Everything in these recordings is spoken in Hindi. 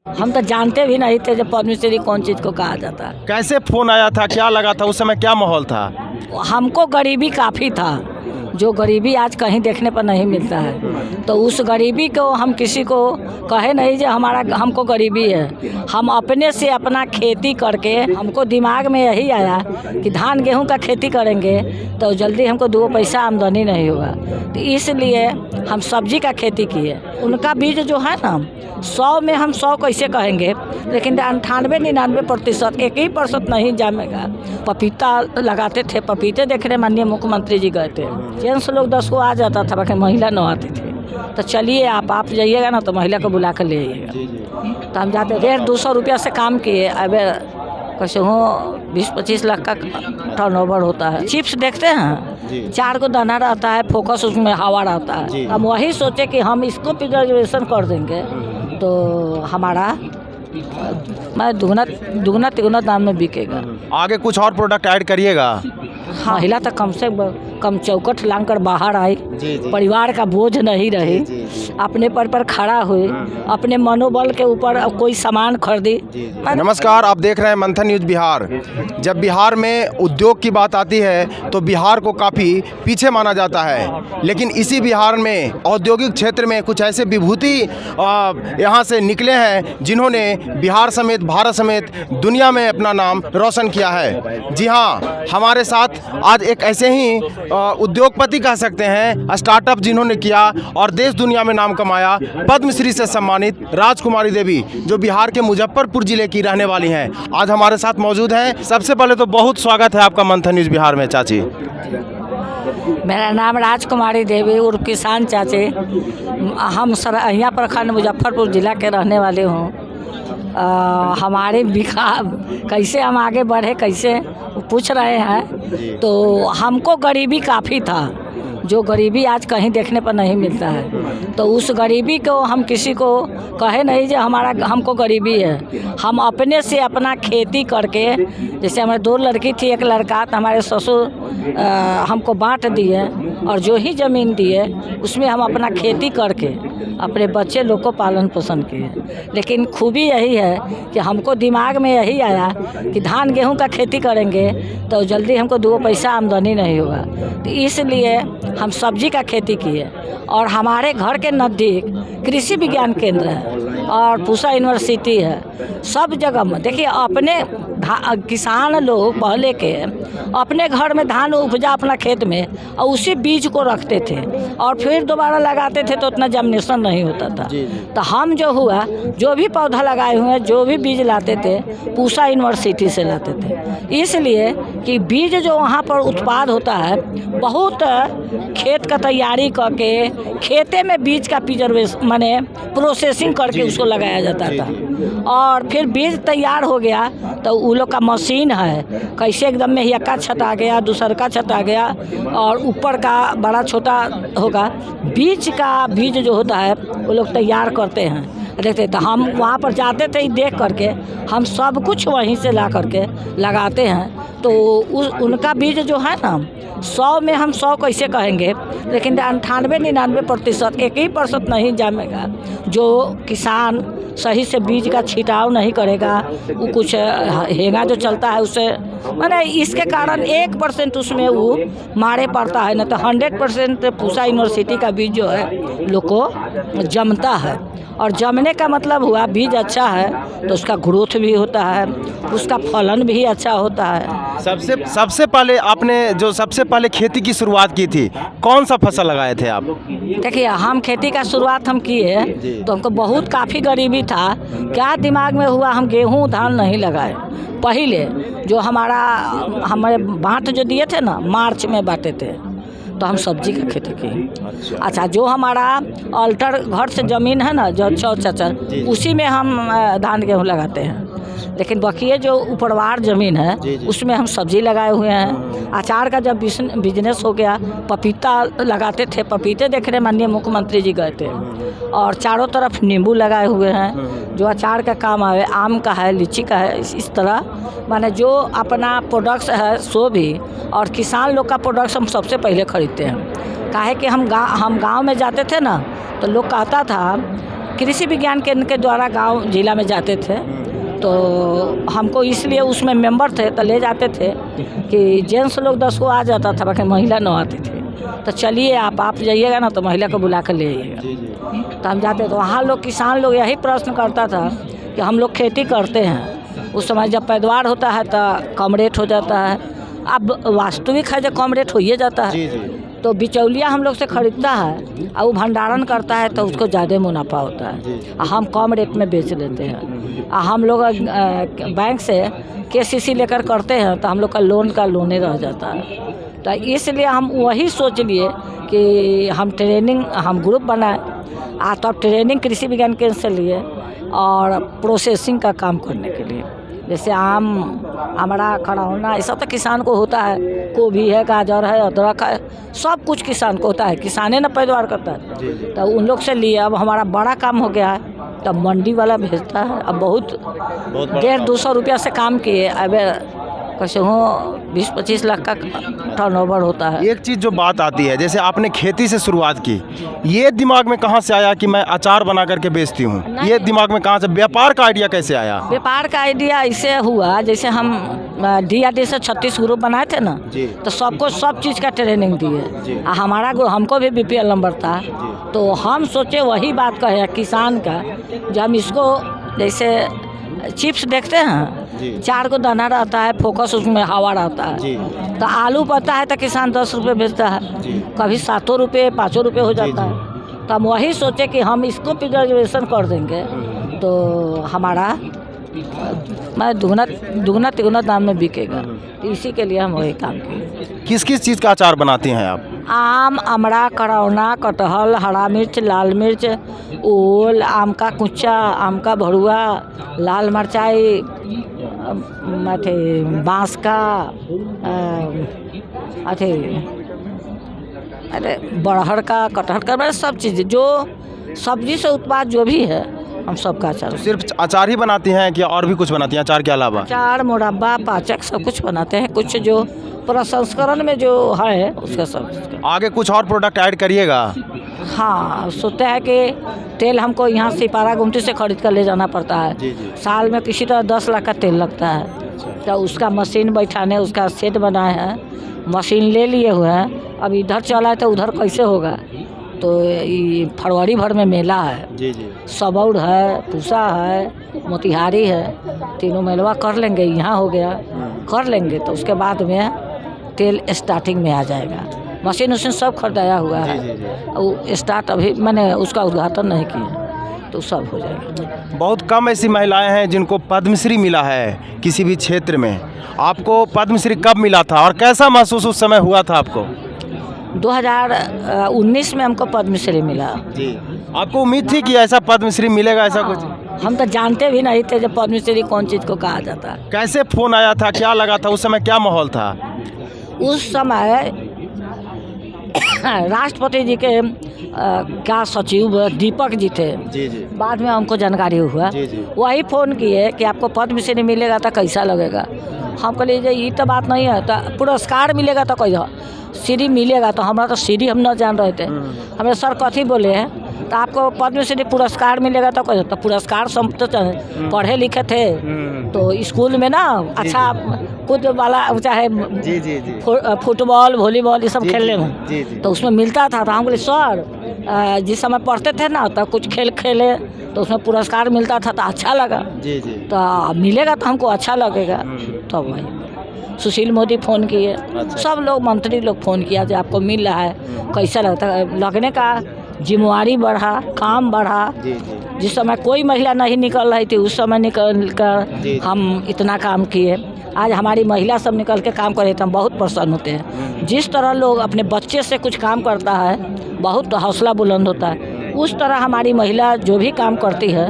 हम तो जानते भी नहीं थे जब पद्मश्री कौन चीज़ को कहा जाता है। कैसे फोन आया था, क्या लगा था उस समय, क्या माहौल था? हमको गरीबी काफ़ी था, जो गरीबी आज कहीं देखने पर नहीं मिलता है, तो उस गरीबी को हम किसी को कहे नहीं जो हमको गरीबी है। हम अपने से अपना खेती करके, हमको दिमाग में यही आया कि धान गेहूं का खेती करेंगे तो जल्दी हमको 2 पैसा आमदनी नहीं होगा, तो इसलिए हम सब्जी का खेती किए। उनका बीज जो है ना 100 में हम 100 कैसे कहेंगे, लेकिन 98-99% 1% नहीं जामेगा। पपीता लगाते थे, पपीते देखने माननीय मुख्यमंत्री जी गए थे। जेंट्स लोग 10 को आ जाता था, बाकी महिला न आती थी। तो चलिए आप जाइएगा ना तो महिला को बुला कर ले आइएगा। तो हम जाते 150-200 रुपया से काम किए। अब कैसे हो 20-25 लाख का टर्नओवर होता है। चिप्स देखते हैं, 4 को दाना रहता है, फोकस उसमें हवा रहता है। हम वही सोचे कि हम इसको प्रिजर्वेशन कर देंगे तो हमारा मैं दुगना तिगुना दाम में बिकेगा। आगे कुछ और प्रोडक्ट ऐड करिएगा? महिला तो कम से कम चौकट लांग कर बाहर आई, परिवार का बोझ नहीं रही, अपने पर खड़ा हुए, अपने मनोबल के ऊपर कोई सामान खरीदी। नमस्कार, आप देख रहे हैं मंथन न्यूज़ बिहार। जब बिहार में उद्योग की बात आती है तो बिहार को काफ़ी पीछे माना जाता है, लेकिन इसी बिहार में औद्योगिक क्षेत्र में कुछ ऐसे विभूति यहाँ से निकले हैं जिन्होंने बिहार समेत भारत समेत दुनिया में अपना नाम रोशन किया है। जी हाँ, हमारे साथ आज एक ऐसे ही उद्योगपति कह सकते हैं, स्टार्टअप जिन्होंने किया और देश दुनिया में नाम कमाया, पद्मश्री से सम्मानित राजकुमारी देवी, जो बिहार के मुजफ्फरपुर जिले की रहने वाली हैं, आज हमारे साथ मौजूद हैं। सबसे पहले तो बहुत स्वागत है आपका मंथन न्यूज़ बिहार में। चाची, मेरा नाम राजकुमारी देवी उर्फ किसान चाची, हम सरहिया प्रखंड मुजफ्फरपुर जिला के रहने वाले हूँ। हमारे कैसे हम आगे बढ़े, कैसे पूछ रहे हैं, तो हमको गरीबी काफ़ी था, जो गरीबी आज कहीं देखने पर नहीं मिलता है, तो उस गरीबी को हम किसी को कहे नहीं जो हमको गरीबी है। हम अपने से अपना खेती करके, जैसे हमारे 2 लड़की थी, 1 लड़का, तो हमारे ससुर हमको बांट दिए और जो ही ज़मीन दिए उसमें हम अपना खेती करके अपने बच्चे लोग को पालन पोषण किए। लेकिन खूबी यही है कि हमको दिमाग में यही आया कि धान गेहूं का खेती करेंगे तो जल्दी हमको 2 पैसा आमदनी नहीं होगा, तो इसलिए हम सब्जी का खेती किए। और हमारे घर के नज़दीक कृषि विज्ञान केंद्र है और पूसा यूनिवर्सिटी है। सब जगह में देखिए, अपने किसान लोग पहले के अपने घर में धान उपजा अपना खेत में और उसी बीज को रखते थे और फिर दोबारा लगाते थे, तो उतना जर्मिनेशन नहीं होता था। तो हम जो हुआ, जो भी पौधा लगाए हुए हैं, जो भी बीज लाते थे पूसा यूनिवर्सिटी से लाते थे, इसलिए कि बीज जो वहाँ पर उत्पाद होता है, बहुत खेत का तैयारी करके खेते में बीज का प्रिजर्वेशन माने प्रोसेसिंग करके उसको लगाया जाता था। और फिर बीज तैयार हो गया तो उन लोग का मशीन है, कैसे एकदम में यक्का छत आ गया, दूसर का छत आ गया और ऊपर का बड़ा छोटा होगा, बीज जो होता है वो लोग तैयार करते हैं, देखते। तो हम वहाँ पर जाते थे, देख करके हम सब कुछ वहीं से ला करके लगाते हैं। तो उनका बीज जो है ना 100 में हम 100 कैसे कहेंगे, लेकिन 98-99% 1% नहीं जामेगा। जो किसान सही से बीज का छिटाव नहीं करेगा, वो कुछ हेंगा जो चलता है उससे माने इसके कारण 1% उसमें वो मारे पड़ता है, न तो 100% पूसा यूनिवर्सिटी का बीज जो है लोग को जमता है। और जमने का मतलब हुआ बीज अच्छा है तो उसका ग्रोथ भी होता है, उसका फलन भी अच्छा होता है। सबसे पहले आपने जो सबसे पहले खेती की शुरुआत की थी, कौन सा फसल लगाए थे आप? देखिए, हम खेती का शुरुआत हम किए तो हमको बहुत काफ़ी गरीबी था। क्या दिमाग में हुआ, हम गेहूं धान नहीं लगाए। पहले जो हमारे बाँट जो दिए थे ना, मार्च में बांटे थे, तो हम सब्जी का खेती किए। अच्छा, जो हमारा अल्टर घर से ज़मीन है ना, जो चौचर, उसी में हम धान गेहूँ लगाते हैं। लेकिन बाकी जो ऊपरवार ज़मीन है उसमें हम सब्जी लगाए हुए हैं। अचार का जब बिजनेस हो गया, पपीता लगाते थे, पपीते देखने माननीय मुख्यमंत्री जी गए थे, और चारों तरफ नींबू लगाए हुए हैं जो अचार का काम आए, आम का है, लीची का है। इस तरह माने जो अपना प्रोडक्ट्स है सो भी, और किसान लोग का प्रोडक्ट्स हम सबसे पहले खरीदते हैं। काहे कि हम गांव में जाते थे ना, तो लोग कहता था कृषि विज्ञान केंद्र के द्वारा गांव जिला में जाते थे, तो हमको इसलिए उसमें मेंबर थे तो ले जाते थे कि जेंट्स लोग 10 को आ जाता था, बाकी महिला न आती थी। तो चलिए आप जाइएगा ना तो महिला को बुला कर ले आइएगा। तो हम जाते तो वहाँ लोग किसान लोग यही प्रश्न करता था कि हम लोग खेती करते हैं, उस समय जब पैदावार होता है तो कम रेट हो जाता है। अब वास्तविक है जो कम रेट हो ही जाता है, तो बिचौलिया हम लोग से खरीदता है और वो भंडारण करता है तो उसको ज़्यादा मुनाफा होता है, हम कम रेट में बेच लेते हैं। हम लोग बैंक से KCC लेकर करते हैं तो हम लोग का लोन रह जाता है। तो इसलिए हम वही सोच लिए कि हम ग्रुप बनाए तो अब ट्रेनिंग कृषि विज्ञान केंद्र से लिए और प्रोसेसिंग का काम करने के लिए, जैसे आम, अमरा, खड़ौना, ये सब तो किसान को होता है, गोभी है, गाजर है, अदरक है, सब कुछ किसान को होता है, किसाने ना पैदावार करता है। तो उन लोग से लिए अब हमारा बड़ा काम हो गया है, तब मंडी वाला भेजता है। अब बहुत 150-200 रुपया से काम किए, अब कैसे हो 20-25 लाख का टर्नओवर होता है। एक चीज़ जो बात आती है, जैसे आपने खेती से शुरुआत की, ये दिमाग में कहाँ से आया कि मैं अचार बना करके बेचती हूँ? ये दिमाग में कहाँ से, व्यापार का आइडिया कैसे आया? व्यापार का आइडिया इससे हुआ, जैसे हम DRD से 36 ग्रुप बनाए थे ना, तो सबको सब चीज़ का ट्रेनिंग दिए। हमारा हमको भी BPL नंबर था, तो हम सोचे वही बात कहे किसान का, जब हम इसको जैसे चिप्स देखते हैं 4 को दाना रहता है, फोकस उसमें हवा रहता है, तो आलू पड़ता है तो किसान 10 रुपये बेचता है, कभी 7 रुपये 5 रुपये हो जाता है। तो हम वही सोचे कि हम इसको प्रिजर्वेशन कर देंगे तो हमारा दुगना तिगुना दाम में बिकेगा, तो इसी के लिए हम वही काम किए। किस किस चीज़ का अचार बनाती हैं आप? आम, अमरा, करौना, कटहल, हरा मिर्च, लाल मिर्च, ओल, आम का कुच्चा, आम का भरुआ, लाल मिरचाई, बाँस का बड़हर का, कटहल का, मतलब सब चीज़ जो सब्जी से उत्पाद जो भी है हम सबका अचार। सिर्फ अचार ही बनाती हैं कि और भी कुछ बनाती हैं अचार के अलावा? अचार, मुरब्बा, पाचक सब कुछ बनाते हैं, कुछ जो प्रसंस्करण में जो है उसका सब। आगे कुछ और प्रोडक्ट ऐड करिएगा? हाँ, सोचते हैं कि तेल हमको यहाँ से पारा गुमटी से खरीद कर ले जाना पड़ता है। साल में किसी तरह 10 लाख का तेल लगता है, तो उसका मशीन बैठाने, उसका सेट बनाए हैं, मशीन ले लिए हुए हैं। अब इधर चला है तो उधर कैसे होगा, तो ये फरवरी भर में मेला है, सबौर है, पूसा है, मोतिहारी है, तीनों मेलवा कर लेंगे, यहाँ हो गया कर लेंगे तो उसके बाद में तेल स्टार्टिंग में आ जाएगा। मशीन सब खरीदाया हुआ है, वो स्टार्ट अभी मैंने उसका उद्घाटन नहीं किया, तो सब हो जाएगा। बहुत कम ऐसी महिलाएं हैं जिनको पद्मश्री मिला है किसी भी क्षेत्र में। आपको पद्मश्री कब मिला था और कैसा महसूस उस समय हुआ था आपको? 2019 में हमको पद्मश्री मिला। आपको उम्मीद थी कि ऐसा पद्मश्री मिलेगा? ऐसा कुछ हम तो जानते भी नहीं थे जब पद्मश्री कौन चीज़ को कहा जाता है। कैसे फ़ोन आया था, क्या लगा था उस समय, क्या माहौल था उस समय? राष्ट्रपति जी के क्या सचिव दीपक जी थे, बाद में हमको जानकारी हुआ, वही फ़ोन किए कि आपको पद्मश्री मिलेगा तो कैसा लगेगा। हम कहलिए ये तो बात नहीं है, तो पुरस्कार मिलेगा तो कैसा सीढ़ी मिलेगा, तो हमारा तो सीढ़ी हम न जान रहे थे। हमें सर कथी बोले हैं, तो आपको पद्मश्री पुरस्कार मिलेगा तो कैसा, तो पुरस्कार सब तो पढ़े लिखे थे, तो स्कूल में ना अच्छा कूद वाला चाहे फुटबॉल, वॉलीबॉल ये सब खेलने में, तो उसमें मिलता था। तो हम बोले सर जिस समय पढ़ते थे ना तो कुछ खेल खेले तो उसमें पुरस्कार मिलता था, तो अच्छा लगा। तो मिलेगा तो हमको अच्छा लगेगा। तो वही सुशील मोदी फ़ोन किए, सब लोग मंत्री लोग फ़ोन किया कि आपको मिल रहा है, कैसा लगता है। लगने का जिम्मेवारी बढ़ा, काम बढ़ा। जिस समय कोई महिला नहीं निकल रही थी उस समय निकल कर हम इतना काम किए। आज हमारी महिला सब निकल के काम कर रहे थे, हम बहुत प्रसन्न होते हैं। जिस तरह लोग अपने बच्चे से कुछ काम करता है बहुत हौसला बुलंद होता है, उस तरह हमारी महिला जो भी काम करती है,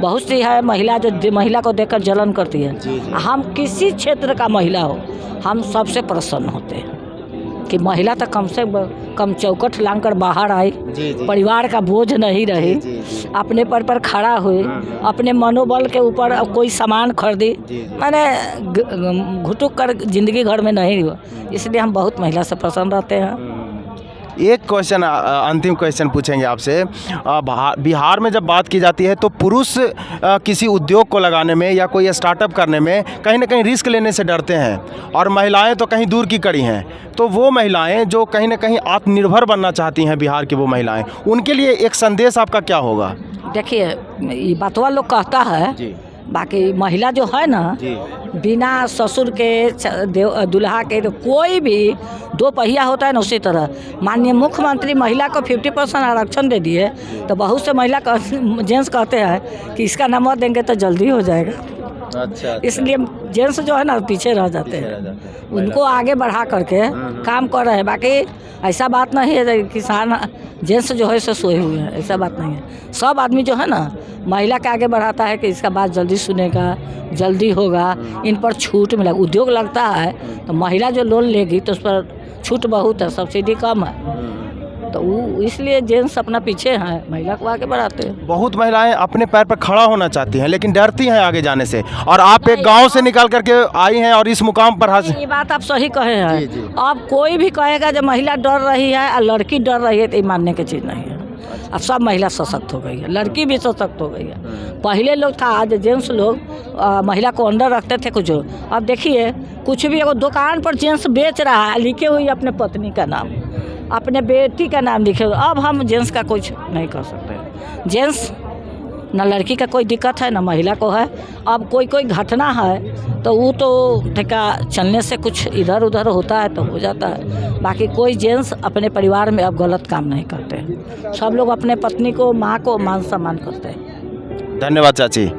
बहुत सी है महिला जो महिला को देखकर जलन करती है। हम किसी क्षेत्र का महिला हो, हम सबसे प्रसन्न होते हैं कि महिला तो कम से कम चौकट लांग कर बाहर आई, परिवार का बोझ नहीं रही, अपने पर खड़ा हुई, अपने मनोबल के ऊपर कोई सामान खरीदी, मैंने घुटुक कर जिंदगी घर में नहीं हुआ। इसलिए हम बहुत महिला से प्रसन्न रहते हैं। एक क्वेश्चन, अंतिम क्वेश्चन पूछेंगे आपसे। बिहार में जब बात की जाती है तो पुरुष किसी उद्योग को लगाने में या कोई स्टार्टअप करने में कहीं ना कहीं रिस्क लेने से डरते हैं, और महिलाएं तो कहीं दूर की कड़ी हैं। तो वो महिलाएं जो कहीं ना कहीं आत्मनिर्भर बनना चाहती हैं, बिहार की वो महिलाएं, उनके लिए एक संदेश आपका क्या होगा? देखिए, ये बातवा लोग कहता है जी बाकी महिला जो है ना, जी बिना ससुर के दूल्हा के तो कोई भी दो पहिया होता है ना, उसी तरह माननीय मुख्यमंत्री महिला को 50% आरक्षण दे दिए। तो बहुत से महिला जेंट्स कहते हैं कि इसका नंबर देंगे तो जल्दी हो जाएगा। अच्छा, इसलिए जेंट्स जो है ना पीछे रह जाते हैं, उनको आगे बढ़ा करके काम कर रहे हैं। बाकी ऐसा बात नहीं है किसान जेंट्स जो है सो सोए हुए हैं, ऐसा बात नहीं है। सब आदमी जो है ना महिला के आगे बढ़ाता है कि इसका बात जल्दी सुनेगा, जल्दी होगा, इन पर छूट मिलेगा। उद्योग लगता है तो महिला जो लोन लेगी तो उस पर छूट बहुत है, सब्सिडी कम है, तो वो इसलिए जेंट्स अपना पीछे हैं, महिला को आगे बढ़ाते हैं। बहुत महिलाएं अपने पैर पर खड़ा होना चाहती हैं लेकिन डरती हैं आगे जाने से, और आप एक गांव से निकाल करके आई हैं और इस मुकाम पर हासिल। ये बात आप सही कहे जी, हैं। जी। अब कोई भी कहेगा जब महिला डर रही है और लड़की डर रही है तो ये मानने की चीज़ नहीं है। अब सब महिला सशक्त हो गई है, लड़की भी सशक्त हो गई है। पहले लोग था आज जेंट्स लोग महिला को अंडर रखते थे कुछ। अब देखिए कुछ भी अगर दुकान पर जेंट्स बेच रहा है, लिखे हुई अपने पत्नी का नाम, अपने बेटी का नाम लिखे हुए, अब हम जेंट्स का कुछ नहीं कर सकते। जेंट्स न लड़की का कोई दिक्कत है न महिला को है। अब कोई घटना है तो वो तो ठेका चलने से कुछ इधर उधर होता है तो हो जाता है। बाकी कोई जेंट्स अपने परिवार में अब गलत काम नहीं करते। सब लोग अपने पत्नी को, माँ को मान सम्मान करते हैं। धन्यवाद चाची।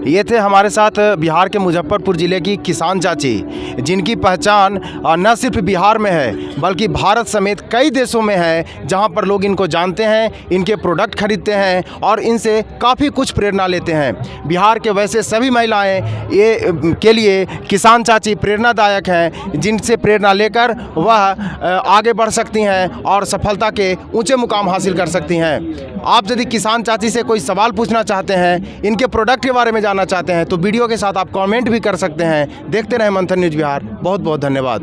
ये थे हमारे साथ बिहार के मुजफ्फरपुर ज़िले की किसान चाची, जिनकी पहचान न सिर्फ बिहार में है बल्कि भारत समेत कई देशों में है, जहां पर लोग इनको जानते हैं, इनके प्रोडक्ट खरीदते हैं और इनसे काफ़ी कुछ प्रेरणा लेते हैं। बिहार के वैसे सभी महिलाएं के लिए किसान चाची प्रेरणादायक हैं, जिनसे प्रेरणा लेकर वह आगे बढ़ सकती हैं और सफलता के ऊँचे मुकाम हासिल कर सकती हैं। आप यदि किसान चाची से कोई सवाल पूछना चाहते हैं, इनके प्रोडक्ट के बारे में जानना चाहते हैं, तो वीडियो के साथ आप कमेंट भी कर सकते हैं। देखते रहें मंथन न्यूज़ बिहार। बहुत बहुत धन्यवाद।